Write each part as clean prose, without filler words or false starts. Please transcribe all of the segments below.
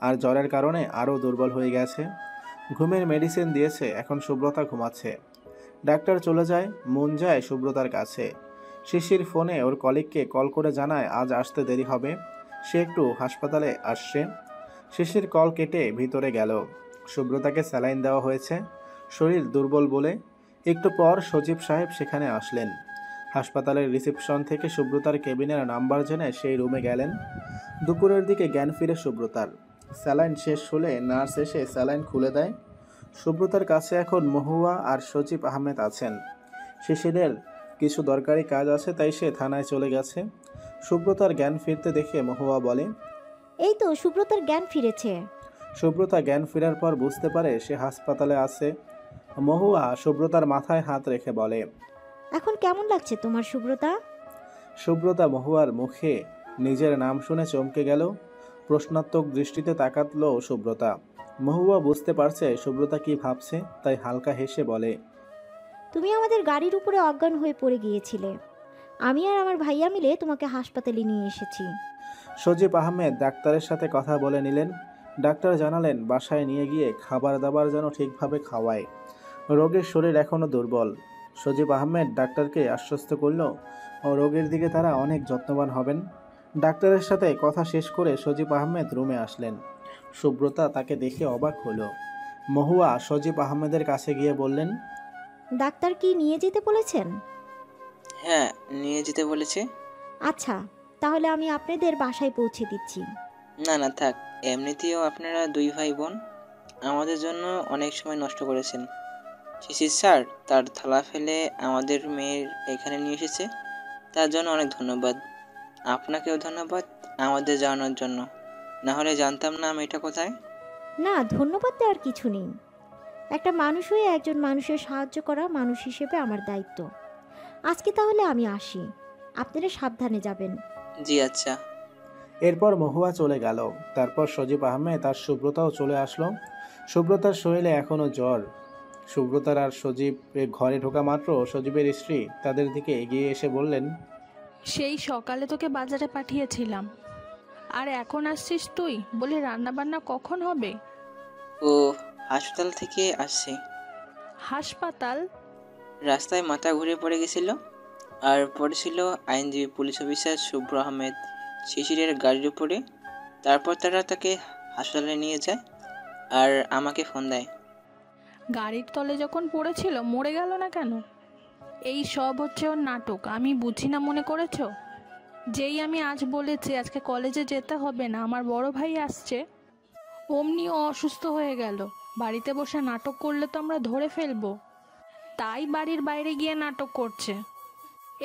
আর জ্বরের কারণে আরও দুর্বল হয়ে গেছে। ঘুমের মেডিসিন দিয়েছে, এখন সুব্রতা ঘুমাচ্ছে। ডাক্তার চলে যায়, মন যায় সুব্রতার কাছে। শিশির ফোনে ওর কলিগকে কল করে জানায় আজ আসতে দেরি হবে, সে একটু হাসপাতালে আসছে। শিশির কল কেটে ভিতরে গেল। সুব্রতাকে স্যালাইন দেওয়া হয়েছে, শরীর দুর্বল বলে। একটু পর সজীব সাহেব সেখানে আসলেন। হাসপাতালের রিসেপশন থেকে সুব্রতার কেবিনের নাম্বার জেনে সেই রুমে গেলেন। দুপুরের দিকে জ্ঞান ফিরে সুব্রতার। স্যালাইন শেষ হলে নার্স এসে স্যালাইন খুলে দেয়। সুব্রতার কাছে এখন মহুয়া আর সজীব আহমেদ আছেন। শিশিরের কিছু দরকারি কাজ আছে, তাই সে থানায় চলে গেছে। সুব্রতার জ্ঞান ফিরতে দেখে মহুয়া বলে, এই তো সুব্রতার জ্ঞান ফিরেছে। সুব্রতা জ্ঞান ফেরার পর বুঝতে পারে সে হাসপাতালে আছে। মহুয়া সুব্রতার মাথায় হাত রেখে বলে, এখন কেমন লাগছে তোমার সুব্রতা? সুব্রতা মহুয়ার মুখে নিজের নাম শুনে চমকে গেল। প্রশ্নাত্মক দৃষ্টিতে তাকাতলো সুব্রতা। মহুয়া বুঝতে পারছে সুব্রতা কি ভাবছে, তাই হালকা হেসে বলে, তুমি আমাদের গাড়ির উপরে অজ্ঞান হয়ে পড়ে গিয়েছিলে, আমি আর আমার ভাইয়া মিলে তোমাকে হাসপাতালে নিয়ে এসেছি। সজীব আহমেদ ডাক্তারের সাথে কথা বলে নিলেন। ডাক্তার জানালেন বাসায় নিয়ে গিয়ে খাবার দাবার যেন ঠিকভাবে খাওয়ায়, রোগীর শরীর এখনও দুর্বল। সজীব আহমেদ ডাক্তারকে আশ্বস্ত করল ও রোগীর দিকে তারা অনেক যত্নবান হবেন। ডাক্তারের সাথে কথা শেষ করে সজীব আহমেদ রুমে আসলেন। সুব্রতা তাকে দেখে অবাক হলো। মহুয়া সজীব আহমেদের কাছে গিয়ে বললেন, ডাক্তার কি নিয়ে যেতে বলেছেন? হ্যাঁ, নিয়ে যেতে বলেছে। আচ্ছা, তাহলে আমি আপনাদের বাসায় পৌঁছে দিচ্ছি। না না থাক, এমনিতেও আপনারা দুই ভাই বোন আমাদের জন্য অনেক সময় নষ্ট করেছেন। শিশির স্যার তার থালা ফেলে আমাদের মেয়ের এখানে নিয়ে এসেছে, তার জন্য অনেক ধন্যবাদ। আপনাকেও ধন্যবাদ আমাদের জানানোর জন্য, না হলে জানতাম না মেয়েটা কোথায়। না, ধন্যবাদ দেওয়ার কিছু নেই। একটা মানুষ হয়ে একজন মানুষের সাহায্য করা মানুষ হিসেবে আমার দায়িত্ব। আজকে তাহলে আমি আসি, আপনারা সাবধানে যাবেন। জি আচ্ছা। এরপর মহুয়া চলে গেল। তারপর সজীব আহমেদ আর সুব্রতাও চলে আসলো। সুব্রতার শরীরে এখনও জ্বর। সুব্রতার আর সজীব ঘরে ঢোকা মাত্র সজীবের স্ত্রী তাদের দিকে এগিয়ে এসে বললেন, সেই সকালে তোকে বাজারে পাঠিয়েছিলাম, আর এখন আসছিস তুই? বলি রান্না বান্না কখন হবে? ও হাসপাতাল থেকে আসছে। হাসপাতাল? রাস্তায় মাথা ঘুরে পড়ে গেছিল, আর পড়েছিল আইনজীবী পুলিশ অফিসার শুভ্র আহমেদ শিশিরের গাড়ির উপরে। তারপর তারা তাকে হাসপাতালে নিয়ে যায় আর আমাকে ফোন দেয়। গাড়ির তলে যখন পড়েছিল মরে গেল না কেন? এই সব হচ্ছে ওর নাটক, আমি বুঝি না মনে করেছ? যেই আমি আজ বলেছি আজকে কলেজে যেতে হবে না, আমার বড় ভাই আসছে, অমনি ও অসুস্থ হয়ে গেল। বাড়িতে বসে নাটক করলে তো আমরা ধরে ফেলবো, তাই বাড়ির বাইরে গিয়ে নাটক করছে।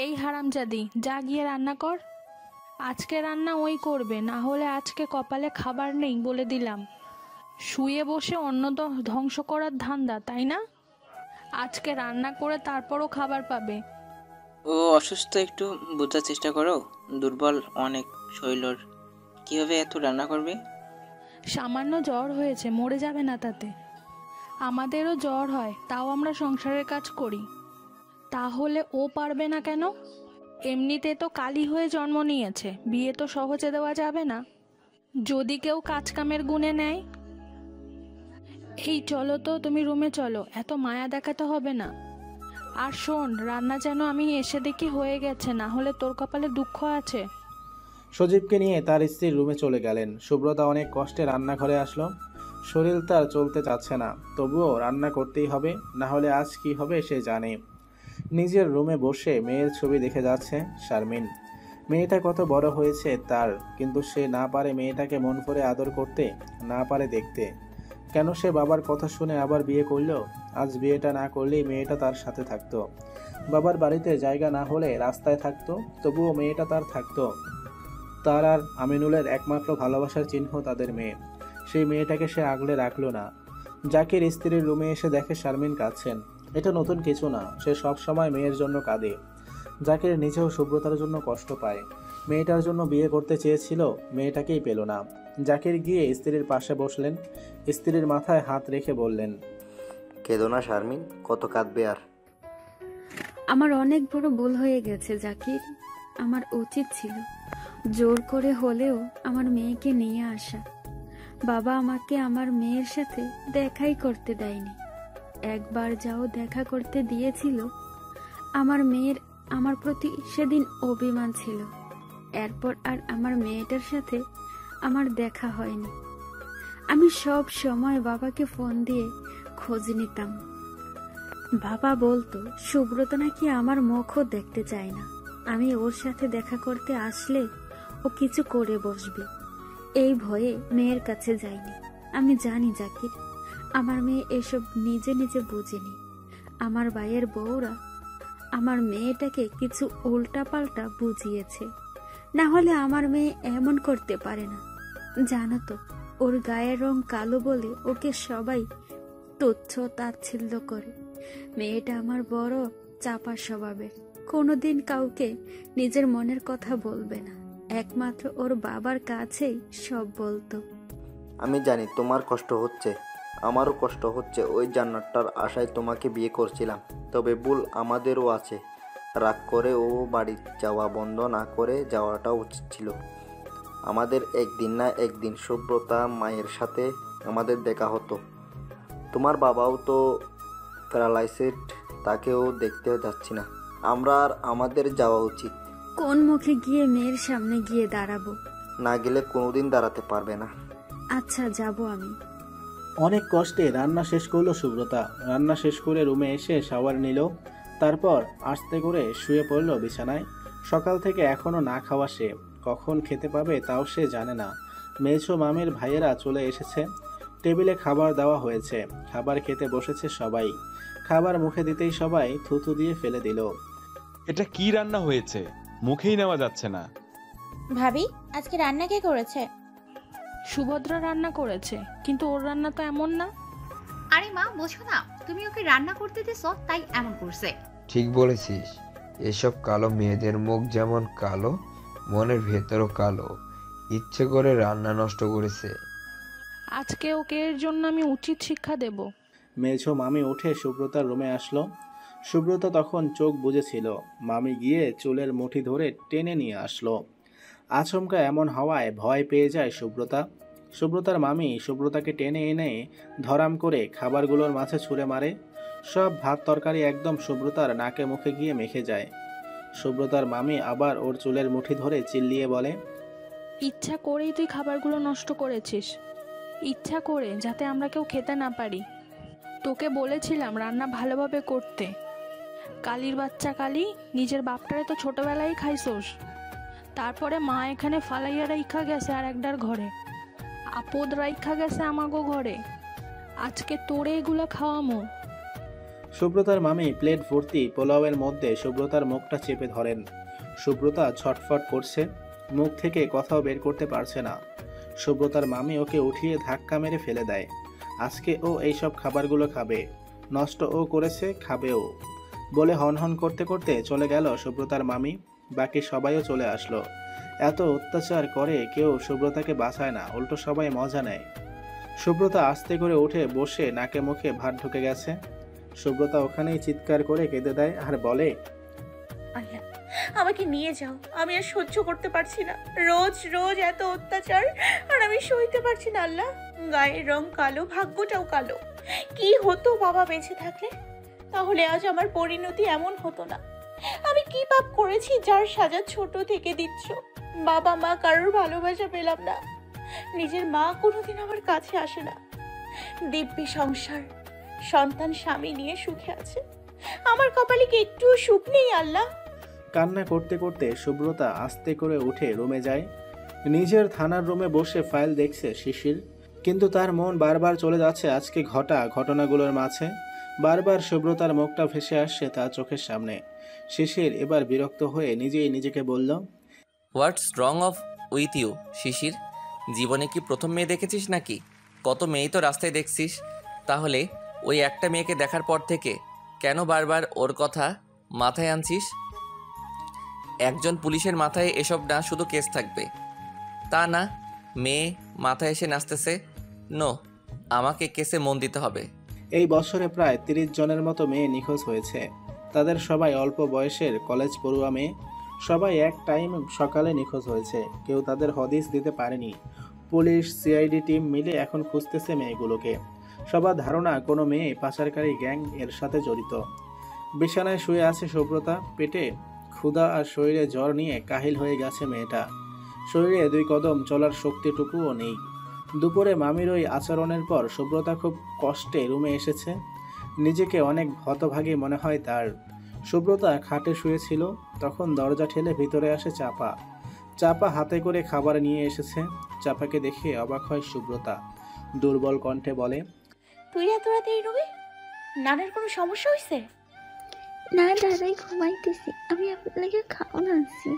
এই হারামজাদি, যা গিয়ে রান্না কর। আজকে রান্না ওই করবে, না হলে আজকে কপালে খাবার নেই বলে দিলাম। শুয়ে বসে অন্ন ধ্বংস করার ধান্দা, তাই না? আজকে রান্না করে তারপরও খাবার পাবে। ও অসুস্থ, একটু বোঝার চেষ্টা করো। দুর্বল অনেক শরীর, কীভাবে এত রান্না করবে? সামান্য জ্বর হয়েছে, মরে যাবে না তাতে। আমাদেরও জ্বর হয়, তাও আমরা সংসারের কাজ করি। তাহলে ও পারবে না কেন? এমনিতে তো কালী হয়ে জন্ম নিয়েছে, বিয়ে তো সহজে দেওয়া যাবে না। যদি কেউ কাজকামের গুণে নেয়। এই চলো তো, তুমি রুমে চলো, এত মায়া দেখাতে হবে না। আর শোন, রান্না যেন আমি এসে দেখি হয়ে গেছে, না হলে তোর কপালে দুঃখ আছে। সজীবকে নিয়ে তার স্ত্রীর রুমে চলে গেলেন। সুব্রতা অনেক কষ্টে রান্নাঘরে আসলো। শরীর তার চলতে চাচ্ছে না, তবুও রান্না করতেই হবে, না হলে আজ কি হবে সে জানে। নিজের রুমে বসে মেয়ের ছবি দেখে যাচ্ছে শারমিন। মেয়েটা কত বড় হয়েছে তার, কিন্তু সে না পারে মেয়েটাকে মন ভরে আদর করতে, না পারে দেখতে। কেন সে বাবার কথা শুনে আবার বিয়ে করলো? আজ বিয়েটা না করলেই মেয়েটা তার সাথে থাকতো। বাবার বাড়িতে জায়গা না হলে রাস্তায় থাকতো, তবুও মেয়েটা তার থাকতো। তার আর আমিনুলের একমাত্র ভালোবাসার চিহ্ন তাদের মেয়ে। সেই মেয়েটাকে সে আগলে রাখলো না। জাকির স্ত্রীর রুমে এসে দেখে শারমিন কাঁদছেন। এটা নতুন কিছু না, সে সব সময় মেয়ের জন্য কাঁদে। জাকির নিজেও সুব্রতার জন্য কষ্ট পায়। মেয়েটার জন্য বিয়ে করতে চেয়েছিল, মেয়েটাকেই পেল না। জাকির গিয়ে স্ত্রীর পাশে বসলেন। স্ত্রীর মাথায় হাত রেখে বললেন, কেঁদো না শারমিন, কত কাঁদবে আর। আমার অনেক বড় ভুল হয়ে গেছে জাকির। আমার উচিত ছিল জোর করে হলেও আমার মেয়েকে নিয়ে আসা। বাবা আমাকে আমার মেয়ের সাথে দেখাই করতে দেয়নি। একবার যাও দেখা করতে দিয়েছিল, আমার মেয়ের আমার প্রতি সেদিন অভিমান ছিল। এরপর আর আমার মেয়েটার সাথে আমার দেখা হয়নি। আমি সব সময় বাবাকে ফোন দিয়ে খোঁজ নিতাম। বাবা বলতো সুব্রত নাকি আমার মুখও দেখতে চায় না, আমি ওর সাথে দেখা করতে আসলে ও কিছু করে বসবে। এই ভয়ে মেয়ের কাছে যাইনি। আমি জানি জাকির, আমার মেয়ে এসব নিজে নিজে বুঝেনি। আমার ভাইয়ের বউরা আমার মেয়েটাকে কিছু উল্টাপাল্টা বুঝিয়েছে, না হলে আমার মেয়ে এমন করতে পারে না। জানো তো, ওর গায়ের রং কালো বলে ওকে সবাই তুচ্ছ তাচ্ছিল্য করে। মেয়েটা আমার বড় চাপা স্বভাবের, কোনোদিন কাউকে নিজের মনের কথা বলবে না, একমাত্র ওর বাবার কাছেই সব বলতো। আমি জানি তোমার কষ্ট হচ্ছে, আমারও কষ্ট হচ্ছে। ওই জান্নাতটার আশায় তোমাকে বিয়ে করছিলাম, তবে ভুল আমাদেরও আছে। রাগ করে ও বাড়ি যাওয়া বন্ধ না করে যাওয়াটা উচিত ছিল। আমাদের একদিন না একদিন সুব্রতা মায়ের সাথে আমাদের দেখা হতো। তোমার বাবাও তো প্যারালাইসিড, তাকেও দেখতে যাচ্ছি না। আমরা আর আমাদের যাওয়া উচিত। কোন মুখে গিয়ে মেয়ের সামনে গিয়ে দাঁড়াবো? না গেলে কোনোদিন দাঁড়াতে পারবে না। আচ্ছা, যাব আমি। অনেক কষ্টে রান্না শেষ করলো সুব্রতা। রান্না শেষ করে রুমে এসে শাওয়ার নিল, তারপর আস্তে করে শুয়ে পড়ল বিছানায়। সকাল থেকে এখনো না খাওয়া সে, কখন খেতে পাবে তাও সে জানে না। মেঝো মামির ভাইয়েরা চলে এসেছে, টেবিলে খাবার দেওয়া হয়েছে, খাবার খেতে বসেছে সবাই। খাবার মুখে দিতেই সবাই থুথু দিয়ে ফেলে দিল। এটা কি রান্না হয়েছে, মুখেই নেওয়া যাচ্ছে না। ভাবি, আজকে রান্না কে করেছে? সুভদ্রা রান্না করেছে, কিন্তু ওর রান্না তো এমন না। আরে মা, বোঝো না, তুমি ওকে রান্না করতে দিছো তাই এমন করছে। ঠিক বলেছিস, এসব কালো মেয়েদের মুখ যেমন কালো, মনের ভেতরও কালো। ইচ্ছে করে রান্না নষ্ট করেছে। আজকে ওকে এর জন্য আমি উচিত শিক্ষা দেব। মেঝো মামি উঠে সুব্রতার রুমে আসলো। সুব্রতা তখন চোখ বুজেছিল। মামি গিয়ে চুলের মুঠি ধরে টেনে নিয়ে আসলো। আচমকা এমন হওয়ায় ভয় পেয়ে যায় সুব্রতা। সুব্রতার মামি সুব্রতাকে টেনে এনে ধরাম করে খাবারগুলোর মাঝে ছুঁড়ে মারে। সব ভাত তরকারি একদম সুব্রতার নাকে মুখে গিয়ে মেখে যায়। সুব্রতার মামি আবার ওর চুলের মুঠি ধরে চিল্লিয়ে বলে, ইচ্ছা করেই তুই খাবারগুলো নষ্ট করেছিস, ইচ্ছা করে, যাতে আমরা কেউ খেতে না পারি। তোকে বলেছিলাম রান্না ভালোভাবে করতে। কালির বাচ্চা কালি, নিজের বাপটারে তো ছোটবেলায় খাইছোস। তারপরে মা এখানে ফালাইয়া রাইখা গেছে আর একটার ঘরে, আপদ রাইখা গেছে আমাগো ঘরে। আজকে তোরে এগুলো খাওয়ামো। সুব্রতার মামি প্লেট ভর্তি পোলাওয়ের মধ্যে সুব্রতার মুখটা চেপে ধরেন। সুব্রতা ছটফট করছে, মুখ থেকে কথাও বের করতে পারছে না। সুব্রতার মামি ওকে উঠিয়ে ধাক্কা মেরে ফেলে দেয়। আজকে ও এইসব খাবারগুলো খাবে, নষ্ট ও করেছে, খাবেও বলে হনহন করতে করতে চলে গেল সুব্রতার মামি। বাকি সবাইও চলে আসলো। এত অত্যাচার করে কেউ সুব্রতাকে বাঁচায় না, উল্টো সবাই মজা নেয়। সুব্রতা আস্তে করে উঠে বসে নাকে মুখে ভাত ঢুকে গেছে। সুব্রতা ওখানেই চিৎকার করে কেঁদে দেয় আর বলে, আল্লাহ, আমাকে নিয়ে যাও, আমি আর সহ্য করতে পারছি না। রোজ রোজ এত অত্যাচার আর আমি সইতে পারছি না। আল্লাহ, গায়ের রং কালো, ভাগ্যটাও কালো। কি হতো বাবা বেঁচে থাকলে? তাহলে আজ আমার পরিণতি এমন হতো না। আমি কি পাপ করেছি যার সাজা ছোট থেকে দিচ্ছ? বাবা মা কারোর ভালোবাসা পেলাম না, নিজের মা কোনোদিন আমার কাছে আসে না। দিব্যি সংসার, সন্তান স্বামী নিয়ে সুখে আছে, আমার কপালে কি একটুও সুখ নেই? আল্লাহ। কান্না করতে করতে সুব্রতা আস্তে করে উঠে রুমে যায়। নিজের থানার রুমে বসে ফাইল দেখছে শিশির, কিন্তু তার মন বারবার চলে যাচ্ছে আজকে ঘটনাগুলোর মাঝে। বারবার সুব্রতার মুখটা ভেসে আসছে তার চোখের সামনে। শিশির এবার বিরক্ত হয়ে নিজেই নিজেকে বলল, হোয়াটস রং অফ উইথ ইউ শিশির? জীবনে কি প্রথম মেয়ে দেখেছিস নাকি? কত মেয়েই তো রাস্তায় দেখছিস। তাহলে ওই একটা মেয়েকে দেখার পর থেকে কেন বারবার ওর কথা মাথায় আনছিস? একজন পুলিশের মাথায় এসব না শুধু কেস থাকবে তা না, মেয়ে মাথায় এসে নাচতেছে। নো, আমাকে কেসে মন দিতে হবে। এই বছরে প্রায় 30 জনের মতো মেয়ে নিখোঁজ হয়েছে। তাদের সবাই অল্প বয়সের কলেজ পড়ুয়া মেয়ে। সবাই এক টাইম সকালে নিখোঁজ হয়েছে, কেউ তাদের হদিস দিতে পারেনি। পুলিশ সিআইডি টিম মিলে এখন খুঁজতেছে মেয়েগুলোকে। সবার ধারণা কোনো মেয়ে পাচারকারী গ্যাং এর সাথে জড়িত। বিছানায় শুয়ে আছে সুব্রতা। পেটে ক্ষুধা আর শরীরে জ্বর নিয়ে কাহিল হয়ে গেছে মেয়েটা। শরীরে 2 কদম চলার শক্তিটুকুও নেই। দুপুরে মামির ওই আচরণের পর সুব্রতা খুব কষ্টে রুমে এসেছে। নিজেকে অনেক হতভাগী মনে হয় তার। সুব্রতা খাটে শুয়েছিল, তখন দরজা ঠেলে ভিতরে আসে চাপা। চাপা হাতে করে খাবার নিয়ে এসেছে। চাপাকে দেখে অবাক হয় সুব্রতা। দুর্বল কণ্ঠে বলে, তুই এত রাতে এই রুমে? নানার কোনো সমস্যা হয়েছে? না দাদাই, ঘুমাইতেছি। আমি আপনাকে খাওয়ান আনছি।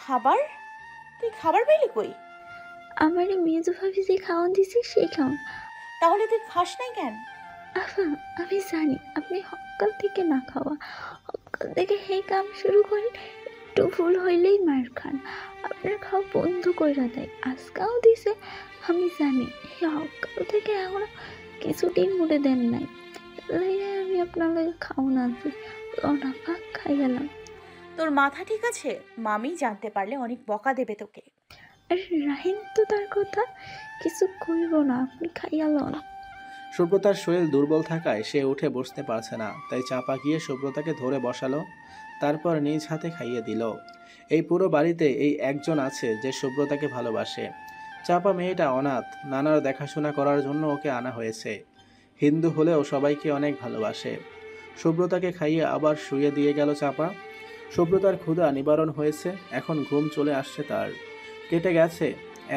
খাবার? তুই খাবার পেলি কই? আমার মেজো ভাবি যে খাওয়ান দিছি সেই খাওয়ান। তাহলে তুই খাস নাই কেন? আফা, আমি জানি আপনি সকাল থেকে না খাওয়া, সকাল থেকে সেই কাম শুরু করেন, একটু ভুল হইলেই মার খান, আপনার খাওয়া বন্ধ কইরা দেয়। আজকাও দিছে, আমি জানি। সকাল থেকে এখনো কিছুদিন মুড়ে দেন নাই, আমি আপনার লাগে খাওয়ান আনছি। লনা ভাগ খাই গেলাম। তোর মাথা ঠিক আছে? মামি জানতে পারলে অনেক বকা দেবে তোকে। আরে রাহিন তো তার কথা, কিছু কইব না, আপনি খাইয়া লন। সুব্রতার শরীর দুর্বল থাকায় সে উঠে বসতে পারছে না, তাই চাপা গিয়ে সুব্রতাকে ধরে বসালো। তারপর নিজ হাতে খাইয়ে দিল। এই পুরো বাড়িতে এই একজন আছে যে সুব্রতাকে ভালোবাসে। চাপা মেয়েটা অনাথ, নানার দেখাশোনা করার জন্য ওকে আনা হয়েছে। হিন্দু হলেও সবাইকে অনেক ভালোবাসে। সুব্রতাকে খাইয়ে আবার শুয়ে দিয়ে গেল চাপা। সুব্রতার ক্ষুধা নিবারণ হয়েছে, এখন ঘুম চলে আসছে তার। কেটে গেছে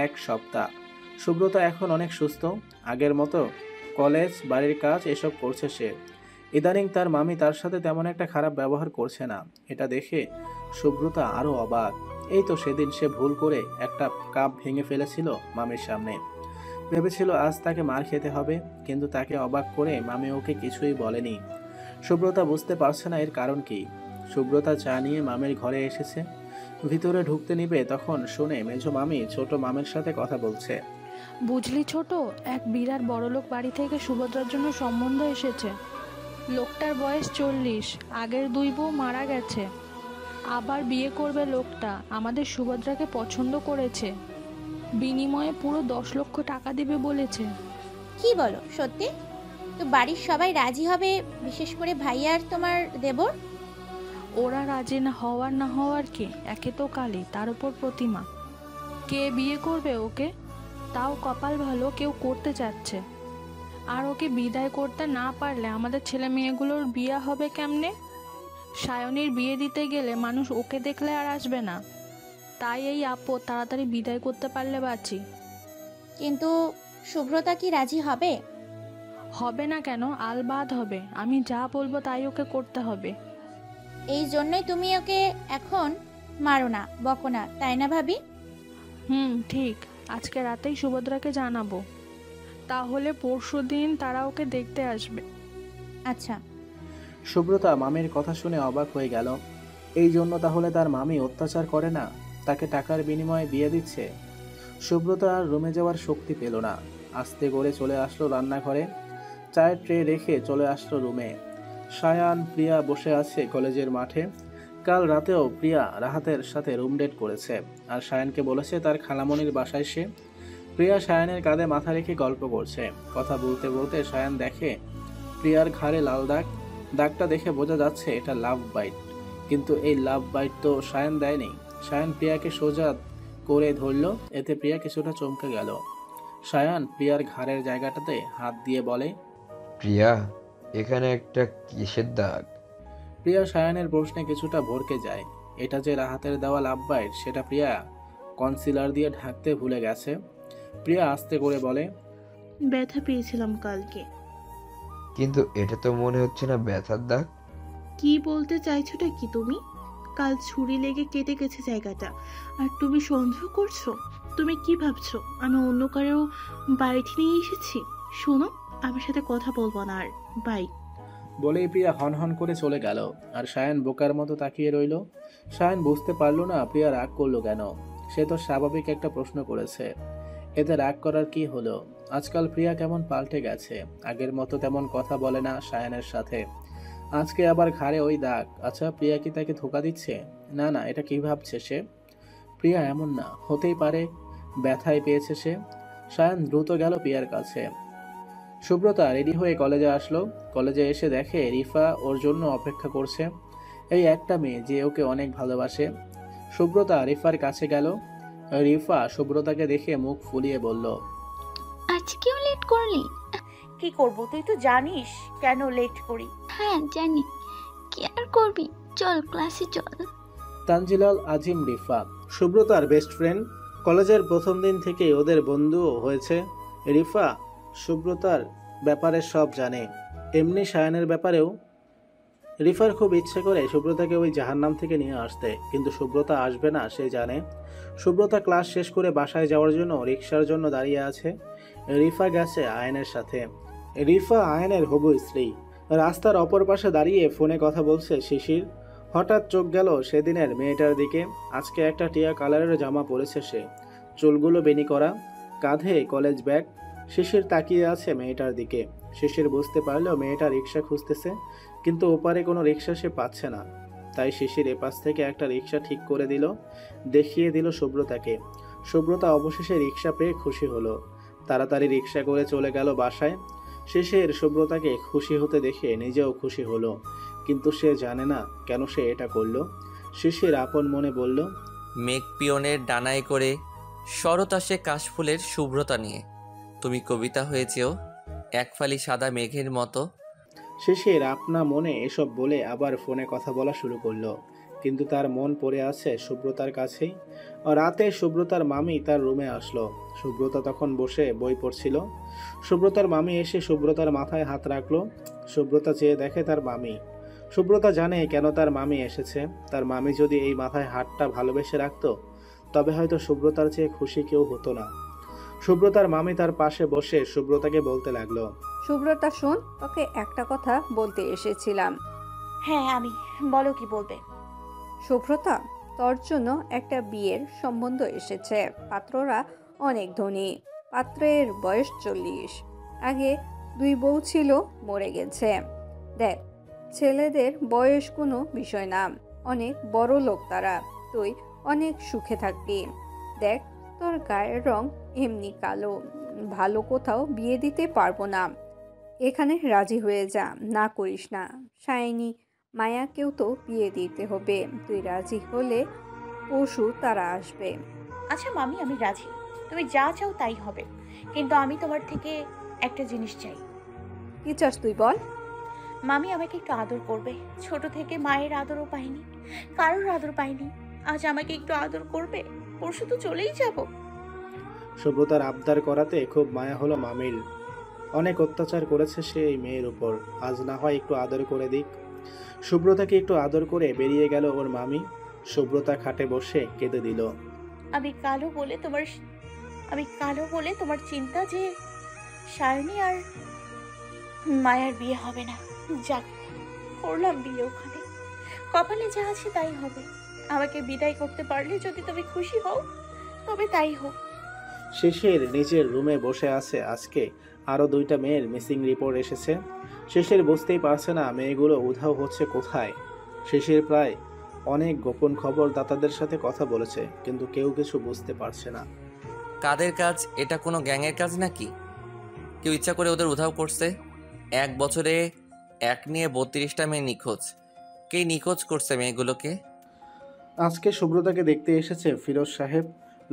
1 সপ্তাহ। সুব্রতা এখন অনেক সুস্থ, আগের মতো কলেজ, বাড়ির কাজ এসব করছে সে। ইদানিং তার মামি তার সাথে তেমন একটা খারাপ ব্যবহার করছে না। এটা দেখে সুব্রতা আরও অবাক। এই তো সেদিন সে ভুল করে একটা কাপ ভেঙে ফেলেছিল মামির সামনে। ভেবেছিল আজ তাকে মার খেতে হবে, কিন্তু তাকে অবাক করে মামি ওকে কিছুই বলেনি। সুব্রতা বুঝতে পারছে না এর কারণ কি। সুব্রতা চা নিয়ে মামির ঘরে এসেছে। ভিতরে ঢুকতে নিবে তখন শুনে মেজো মামি ছোট মামির সাথে কথা বলছে। বুঝলি ছোট, এক বিরাট বড়লোক বাড়ি থেকে সুভদ্রার জন্য সম্বন্ধ এসেছে। লোকটার বয়স 40, আগের 2 বউ মারা গেছে, আবার বিয়ে করবে লোকটা। আমাদের সুভদ্রাকে পছন্দ করেছে, বিনিময়ে পুরো 10 লক্ষ টাকা দিবে বলেছে। কি বলো সত্যি? তো বাড়ির সবাই রাজি হবে, বিশেষ করে ভাইয়া আর তোমার দেবর? ওরা রাজি না হওয়ার কি? একে তো কালী, তার উপর প্রতিমা। কে বিয়ে করবে ওকে? তাও কপাল ভালো কেউ করতে চাচ্ছে। আর ওকে বিদায় করতে না পারলে আমাদের ছেলে মেয়েগুলোর বিয়ে হবে কেমনে? সায়নীর বিয়ে দিতে গেলে মানুষ ওকে দেখলে আর আসবে না। তাই এই আপদ, তাড়াতাড়ি বিদায় করতে পারলে বাঁচি। কিন্তু শুভ্রতা কি রাজি হবে? হবে না কেন? আলবাদ হবে। আমি যা বলবো তাই ওকে করতে হবে। এই জন্যই তুমি ওকে এখন মারো না, বকো না, তাই না ভাবি? ঠিক। আজকে রাতেই সুভদ্রাকে জানাবো, তাহলে পরশুদিন তারা ওকে দেখতে আসবে। আচ্ছা। সুব্রতা মামির কথা শুনে অবাক হয়ে গেল। এই জন্য তাহলে তার মামি অত্যাচার করে না, তাকে টাকার বিনিময়ে বিয়ে দিচ্ছে। সুব্রতা আর রুমে যাওয়ার শক্তি পেল না। আস্তে করে চলে আসলো রান্নাঘরে, চায়ের ট্রে রেখে চলে আসলো রুমে। সায়ান, প্রিয়া বসে আছে কলেজের মাঠে। কাল রাতেও প্রিয়া রাহাতের সাথে রুম ডেট করেছে, আর সায়ানকে বলেছে তার খালামণির বাসায় সে। প্রিয়া সায়ানের কাঁধে মাথা রেখে গল্প করছে। কথা বলতে বলতে সায়ান দেখে প্রিয়ার ঘাড়ে লাল দাগ। দাগটা দেখে বোঝা যাচ্ছে এটা লাভ বাইট, কিন্তু এই লাভ বাইট তো সায়ান দেয়নি। সায়ান প্রিয়াকে সোজা করে ধরল, এতে প্রিয়া কিছুটা চমকে গেল। সায়ান প্রিয়ার ঘাড়ের জায়গাটাতে হাত দিয়ে বলে, প্রিয়া, এখানে একটা কিসের দাগ? প্রিয়া সায়ানের প্রশ্নে কিছুটা ভরকে যায়। এটা যে রাহাতের দেওয়া লাভ বাইট সেটা প্রিয়া কনসিলার দিয়ে ঢাকতে ভুলে গেছে। প্রিয়া আস্তে করে বলে, ব্যথা পেয়েছিলাম কালকে। কিন্তু এটা তো মনে হচ্ছে না ব্যথার দাগ। কি বলতে চাইছোটা কি তুমি? কাল ছুরি লেগে কেটে গেছে জায়গাটা, আর তুমি সন্দেহ করছো? তুমি কি ভাবছো আমি অন্য কারো বাইট নিয়ে এসেছি? শোনো, আমার সাথে কথা বলবো না আর, বাই। বলেই প্রিয়া হন করে চলে গেল। আর সায়ান বোকার মতো তাকিয়ে রইল। সায়ান বুঝতে পারলো না প্রিয়া রাগ করলো কেন। সে তো স্বাভাবিক একটা প্রশ্ন করেছে, এতে রাগ করার কি হলো? আজকাল প্রিয়া কেমন পাল্টে গেছে, আগের মতো তেমন কথা বলে না সায়ানের সাথে। আজকে আবার ঘাড়ে ওই দাগ। আচ্ছা, প্রিয়া কি তাকে ধোকা দিচ্ছে? না, এটা কি ভাবছে সে? প্রিয়া এমন না, হতেই পারে ব্যথায় পেয়েছে সে। সায়ান দ্রুত গেল পিয়ার কাছে। সুব্রতা রেডি হয়ে কলেজে আসলো। কলেজে এসে দেখে রিফা ওর জন্য অপেক্ষা করছে। এই একটা মেয়ে যে ওকে অনেক ভালোবাসে। সুব্রতা রিফার কাছে গেল। রিফা সুব্রতাকে দেখে মুখ ফুলিয়ে বলল, আজকেও লেট করলি? কি করব, তুই তো জানিস কেন লেট করি। হ্যাঁ জানি, কি আর করবি, চল ক্লাসে চল। তানজিলাল আজিম রিফা সুব্রতার বেস্ট ফ্রেন্ড। কলেজের প্রথম দিন থেকে ওদের বন্ধুও হয়েছে। রিফা সুব্রতার ব্যাপারে সব জানে, এমনি সায়ানের ব্যাপারেও। রিফার খুব ইচ্ছে করে সুব্রতাকে ওই জাহান্নাম থেকে নিয়ে আসতে, কিন্তু সুব্রতা আসবে না সে জানে। সুব্রতা ক্লাস শেষ করে বাসায় যাওয়ার জন্য রিক্সার জন্য দাঁড়িয়ে আছে। রিফা গেছে আয়নের সাথে। রিফা আয়নের হবু স্ত্রী। রাস্তার অপর পাশে দাঁড়িয়ে ফোনে কথা বলছে শিশির। হঠাৎ চোখ গেল সেদিনের মেয়েটার দিকে। আজকে একটা টিয়া কালারের জামা পরেছে সে, চুলগুলো বেনি করা, কাঁধে কলেজ ব্যাগ। শিশির তাকিয়ে আছে মেয়েটার দিকে। শিশির বুঝতে পারলো মেয়েটা রিক্সা খুঁজতেছে, কিন্তু ওপারে কোনো রিক্সা সে পাচ্ছে না। তাই শিশির এপাশ থেকে একটা রিক্সা ঠিক করে দিল, দেখিয়ে দিল সুব্রতাকে। সুব্রতা অবশেষে রিক্সা পেয়ে খুশি হলো। তাড়াতাড়ি রিক্সা করে চলে গেল বাসায়। শিশির সুব্রতাকে খুশি হতে দেখে নিজেও খুশি হলো, কিন্তু সে জানে না কেন সে এটা করলো। শিশির আপন মনে বলল, মেঘ পিয়নের ডানায় করে শরৎ আসে কাশফুলের শুভ্রতা নিয়ে, তুমি কবিতা হয়েছেও এক ফালি সাদা মেঘের মতো। শিশির আপনা মনে এসব বলে আবার ফোনে কথা বলা শুরু করলো, কিন্তু তার মন পড়ে আছে সুব্রতার কাছেই। রাতে সুব্রতার মামি তার রুমে আসলো। সুব্রতা তখন বসে বই পড়ছিল। সুব্রতার মামি এসে সুব্রতার মাথায় হাত রাখলো। সুব্রতা চেয়ে দেখে তার মামি। সুব্রতা জানে কেন তার মামি এসেছে। তার মামি যদি এই মাথায় হাতটা ভালোবেসে রাখতো, তবে হয়তো সুব্রতার চেয়ে খুশি কেউ হতো না। সুব্রতার মামি তার পাশে বসে সুব্রতাকে বলতে লাগলো, সুব্রতা শোন, তোকে একটা কথা বলতে এসেছিলাম। হ্যাঁ আমি, বলো কি বলবে। সুব্রতা, তোর জন্য একটা বিয়ের সম্বন্ধ এসেছে। পাত্ররা অনেক ধনী, পাত্রের বয়স 40। আগে 2 বউ ছিল, মরে গেছে। দেখ, ছেলেদের বয়স কোনো বিষয় না, অনেক বড় লোক তারা। তুই অনেক সুখে থাকবি। দেখ, তোর গায়ের রং এমনি কালো, ভালো কোথাও বিয়ে দিতে পারবো না। এখানে রাজি হয়ে যা, না করিস না। শাইনি মায়াকেও তো বিয়ে দিতে হবে। তুই রাজি হলে পরশু তারা আসবে। আচ্ছা মামি, আমি রাজি, তুমি যা চাও তাই হবে, কিন্তু আমি তোমার থেকে একটা জিনিস চাই। কি চাস তুই বল। মামি আমাকে একটু আদর করবে। ছোট থেকে মায়ের আদরও পাইনি, কারোর আদর পাইনি। আজ আমাকে একটু আদর করবে, পরশু তো চলেই যাব। সুব্রতার আবদার করাতে খুব মায়া হলো মামির। অনেক অত্যাচার করেছে সে এই মেয়ের উপর, আজ না হয় একটু আদর করে দিক। সুব্রতাকে একটু আদর করে বেরিয়ে গেল ওর মামি। সুব্রতা খাটে বসে কেঁদে দিল। আমি কালো বলে তোমার চিন্তা যে সায়নী আর মায়ার বিয়ে হবে না। যাক, করলাম বিয়ে, ওখানে কপালে যা আছে তাই হবে। আমাকে বিদায় করতে পারলে যদি তুমি খুশি হও, তবে তাই হোক। শিশির নিজের রুমে বসে আছে। আজকে আরও 2টা মেয়ের মিসিং রিপোর্ট এসেছে। শিশির বুঝতেই পারছে না মেয়েগুলো উধাও হচ্ছে কোথায়। শিশির প্রায় অনেক গোপন খবর দাতাদের সাথে কথা বলেছে, কিন্তু কেউ কিছু বুঝতে পারছে না। কাদের কাজ এটা? কোনো গ্যাংয়ের কাজ নাকি? কেউ ইচ্ছা করে ওদের উধাও করছে? 1 বছরে এক নিয়ে 32টা মেয়ে নিখোঁজ। কে নিখোঁজ করছে মেয়েগুলোকে? আজকে সুব্রতাকে দেখতে এসেছে ফিরোজ সাহেব।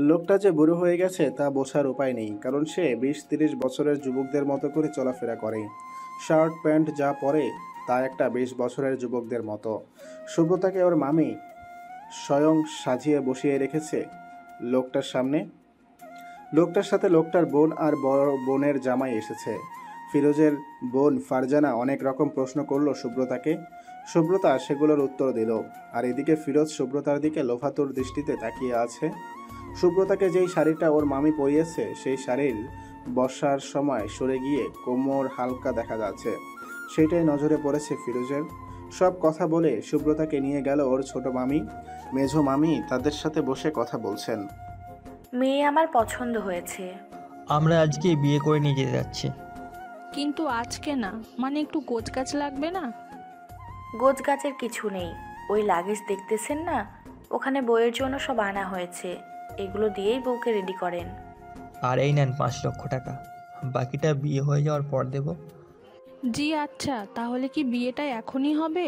লোকটা যে বুড়ো হয়ে গেছে তা বোঝার উপায় নেই, কারণ সে 20-30 বছরের যুবকদের মতো করে চলাফেরা করে। শার্ট প্যান্ট যা পরে তা একটা 20 বছরের যুবকদের মতো। সুব্রতাকে ওর মামি স্বয়ং সাজিয়ে বসিয়ে রেখেছে লোকটার সামনে। লোকটার সাথে লোকটার বোন আর বড় বোনের জামাই এসেছে। ফিরোজের বোন ফারজানা অনেক রকম প্রশ্ন করলো সুব্রতাকে। সুব্রতা সেগুলোর উত্তর দিল। আর এদিকে ফিরোজ সুব্রতার দিকে লোভাতুর দৃষ্টিতে তাকিয়ে আছে। সুব্রতাকে যেই শাড়িটা ওর মামি পরিয়েছে, সেই শাড়ির বসার সময় সরে গিয়ে কোমর হালকা দেখা যাচ্ছে। সেটাই নজরে পড়েছে ফিরোজের। সব কথা বলে সুব্রতাকে নিয়ে গেল ওর ছোট মামি, মেঝো মামি। তাদের সাথে বসে কথা বলছেন। মেয়ে আমার পছন্দ হয়েছে, আমরা আজকে বিয়ে করে নিয়ে যেতে যাচ্ছি। কিন্তু আজকে না, মানে একটু গোছগাছ লাগবে না? গোছগাছের কিছু নেই, ওই লাগেজ দেখতেছেন না, ওখানে বইয়ের জন্য সব আনা হয়েছে। এগুলো দিয়েই বউকে রেডি করেন। আর এই নেন 5 লক্ষ টাকা, বাকিটা বিয়ে হয়ে যাওয়ার পর দেব। জি আচ্ছা, তাহলে কি বিয়েটা এখনই হবে?